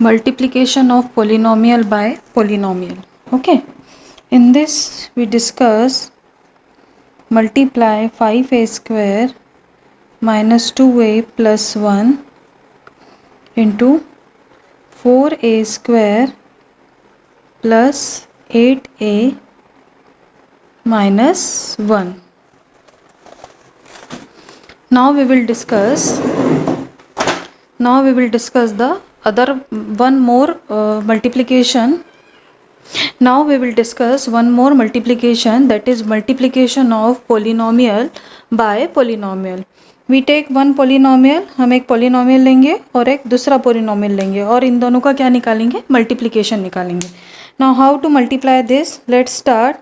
multiplication of polynomial by polynomial. Okay, in this we discuss multiply 5a square minus 2a plus 1 into 4a square plus 8a minus 1. Now we will discuss the other one more multiplication. Now we will discuss one more multiplication, that is multiplication of polynomial by polynomial. We take one polynomial, हम एक polynomial लेंगे और एक दूसरा polynomial लेंगे और इन दोनों का क्या निकालेंगे, multiplication निकालेंगे. Now how to multiply this? Let's start.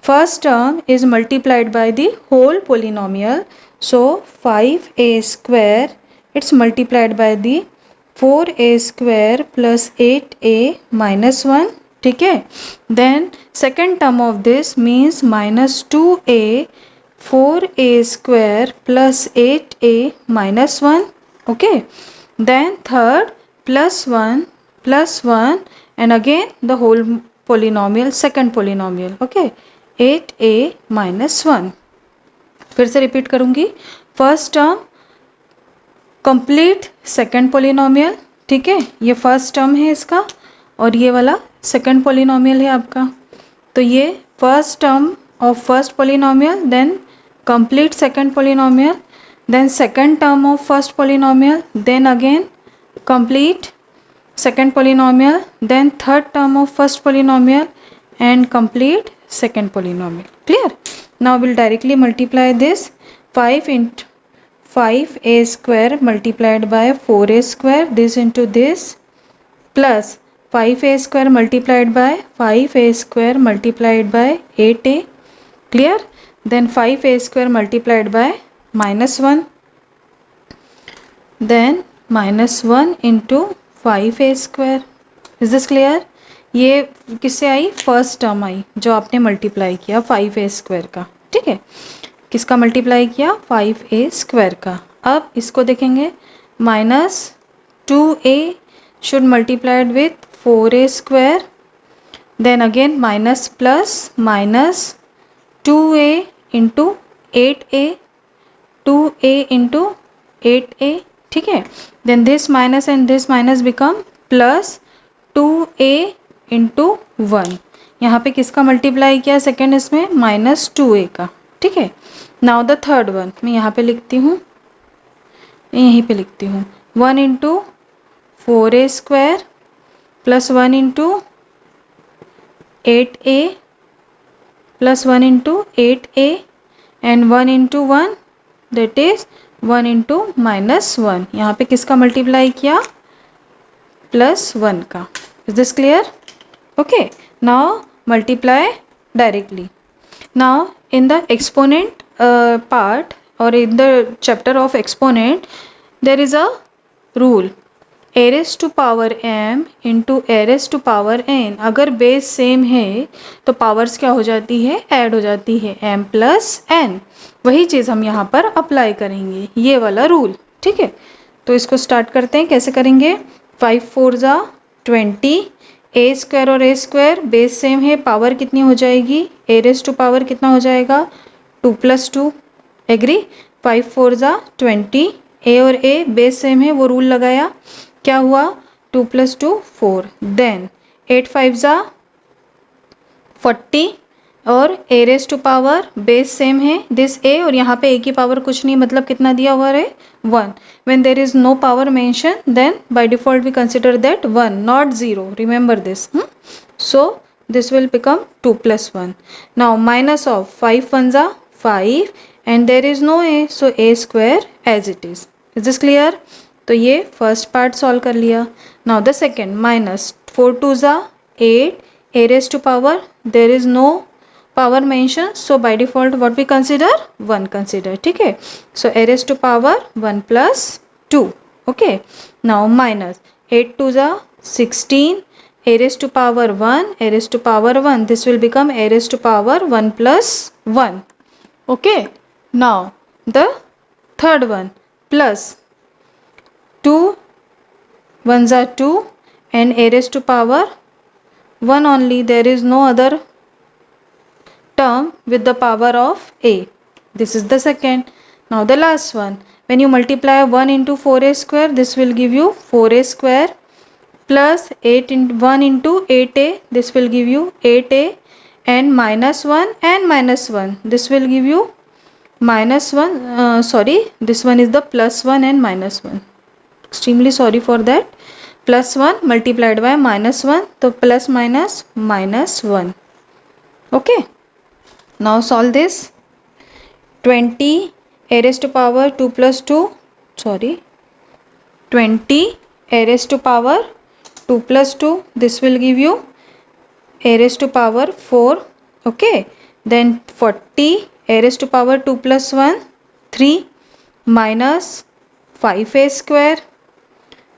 First term is multiplied by the whole polynomial. So 5a square, it's multiplied by the 4a square plus 8a minus 1. ठीक है. Then second term of this means minus 2a 4a square plus 8a minus 1. Okay. Then third plus 1 and again the whole polynomial, second polynomial. Okay. 8a minus 1. फिर से repeat करूँगी. First term complete second polynomial. ठीक है, ये first term है इसका और ये वाला सेकंड पोलिनोमियल है आपका. तो ये first term of first polynomial, then complete second polynomial, then second term of first polynomial, then again complete second polynomial, then third term of first polynomial and complete second polynomial. Clear? Now we'll directly multiply this. 5 into 5a square multiplied by 4a square, this into this, plus 5a square multiplied by 5a square multiplied by 8a. Clear? Then 5a square multiplied by minus 1, then minus 1 into 5a square. Is this clear? ये किससे आई? First term आई जो आपने multiply किया 5a square का. ठीक है, किसका multiply किया? 5a स्क्वायर का. अब इसको देखेंगे. Minus 2a should multiplied with 4a square, then again minus plus minus 2a into 8a, 2a into 8a. ठीक है, then this minus and this minus become plus 2a into 1. यहाँ पे किसका मल्टीप्लाई किया सेकेंड? इसमें माइनस 2a का. ठीक है. नाउ द थर्ड वन मैं यहाँ पे लिखती हूँ, यहीं पे लिखती हूँ. 1 into 4a square plus 1 into 8a plus 1 into 8a and 1 into 1, that is 1 into minus 1. यहाँ पे किसका मल्टीप्लाई किया? प्लस 1 का. Is this clear? Okay. Now multiply directly. Now in the exponent part और in the chapter of exponent there is a rule, a raised to power m into a raised to power n. अगर base same है तो powers क्या हो जाती है? Add हो जाती है, m प्लस n. वही चीज़ हम यहाँ पर अप्लाई करेंगे, ये वाला रूल. ठीक है, तो इसको स्टार्ट करते हैं. कैसे करेंगे? 5 4 ज़ा 20, a स्क्वायर और a स्क्वायर बेस सेम है, पावर कितनी हो जाएगी? a रेज टू पावर कितना हो जाएगा? 2 प्लस 2. एग्री? 5 4 ज़ा 20, a और a बेस सेम है, वो रूल लगाया. क्या हुआ? 2 प्लस 2 4. देन 8 5 ज़ा 40 और a raise to power base same है, दिस a और यहाँ पे a की पावर कुछ नहीं, मतलब कितना दिया हुआ है? 1. When there is no power mention then by default we consider that 1 not 0. Remember this. So this will become 2 plus 1. Now minus of 5 1 ज़ा 5 and there is no a, so a square as it is. Is this clear? तो ये first part solve कर लिया. Now the second. Minus 4 2 ज़ा 8, a raise to power there is no power mention, so by default what we consider? 1 consider. ठीक है, so a raised to power 1 plus 2. okay, now minus 8 2 ज़ा 16, a raised to power 1, a raised to power 1, this will become a raised to power 1 plus 1. okay, now the third one plus 2 1 ज़ा 2 and a raised to power 1 only. There is no other term with the power of a. This is the second. Now the last one. When you multiply 1 into 4a square, this will give you 4a square plus 1 into 8a, this will give you 8a, and minus 1 and minus 1, this will give you minus 1, this one is the plus 1 and minus 1. Extremely sorry for that. Plus 1 multiplied by minus 1, so plus minus minus 1. Okay. Now solve this. 20 a raised to power 2 plus 2, 20 a raised to power 2 plus 2, this will give you a raised to power 4. Okay. Then 40 a raised to power 2 plus 1, 3, minus 5a square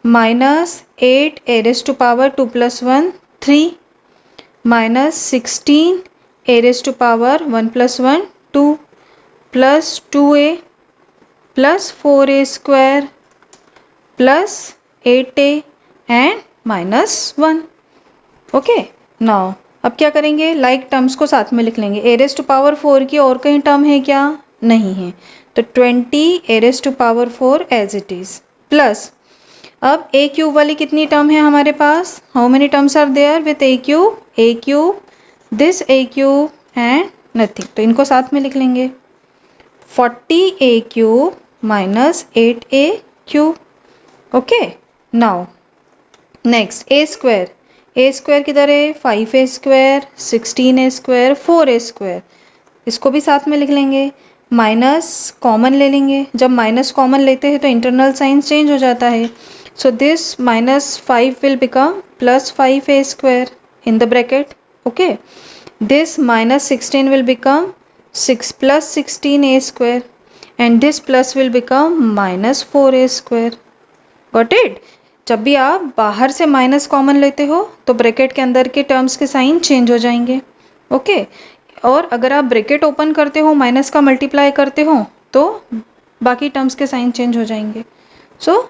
minus 8 a raised to power 2 plus 1, 3, minus 16 a raised to power 1 plus 1, 2, plus 2a plus 4a square plus 8a and minus 1. Okay. Now अब क्या करेंगे, like terms को साथ में लिख लेंगे. ए raise to power 4 की और कहीं टर्म है क्या? नहीं है. तो 20 ए raise to power 4 as it is plus, अब ए क्यूब वाली कितनी टर्म है हमारे पास? How many terms are there with A cube, this A cube and nothing. तो इनको साथ में लिख लेंगे. 40 A cube minus 8a cube. Okay. Now next A square किधर है? 5a square, 16a square, 4a square. इसको भी साथ में लिख लेंगे. माइनस कॉमन ले लेंगे. जब माइनस कॉमन लेते हैं तो इंटरनल साइन चेंज हो जाता है. So this minus 5 will become plus 5a square in the bracket. Okay. This minus 16 will become 6 plus 16a square and this plus will become minus 4a square. Got it? जब भी आप बाहर से minus common लेते हो तो bracket के अंदर के टर्म्स के साइन चेंज हो जाएंगे. ओके. और अगर आप ब्रैकेट ओपन करते हो, माइनस का मल्टीप्लाई करते हो तो बाकी टर्म्स के साइन चेंज हो जाएंगे. So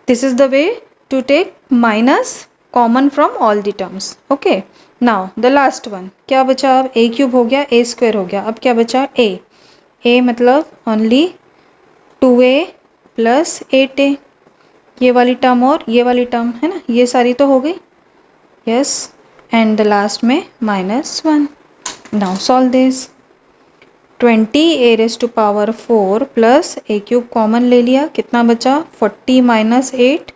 this is the way to take minus common from all the terms. Okay. Now the last one. क्या बचा? अब ए क्यूब हो गया, ए स्क्वायर हो गया. अब क्या बचा? ए मतलब ओनली 2a प्लस 8a. ये वाली टर्म और ये वाली टर्म है ना, ये सारी तो हो गई. यस. एंड द लास्ट में minus 1. Now solve this. 20 A raise to power 4 plus a cube common ले लिया. कितना बचा? 40 minus 8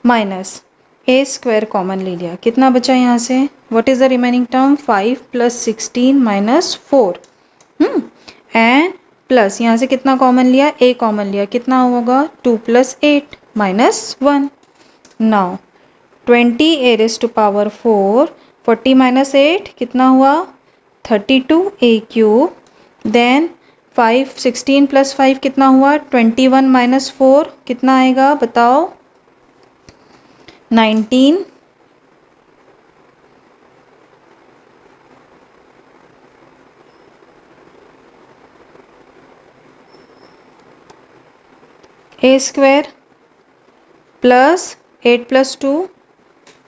minus a square common ले लिया. कितना बचा यहाँ से? What is the remaining term? 5 plus 16 minus 4 and plus यहाँ से कितना कॉमन लिया? ए कॉमन लिया. कितना होगा? 2 plus 8 minus 1. Now 20 A raise to power 4, 40 minus 8 कितना हुआ? 32 ए क्यूब. देन 5 16 प्लस 5 कितना हुआ? 21 माइनस 4 कितना आएगा बताओ? 19. A square plus 8 plus 2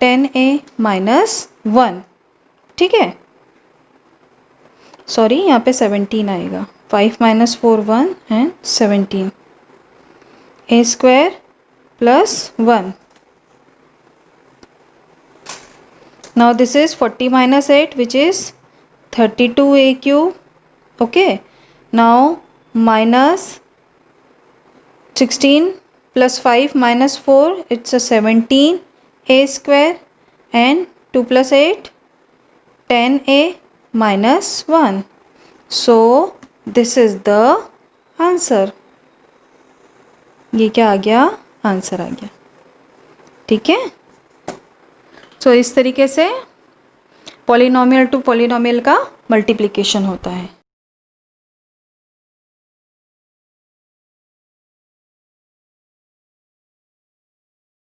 10a minus 1. ठीक है. सॉरी, यहाँ पे 17 आएगा. 5 minus 4 1 and 17. A square plus 1. Now this is 40 minus 8 which is 32a cube. Okay. Now minus 16 plus 5 minus 4, it's a 17a square and 2 plus 8 10a minus 1. So this is the answer. ये क्या आ गया? Answer आ गया. ठीक है. सो इस तरीके से polynomial to polynomial का मल्टीप्लिकेशन होता है.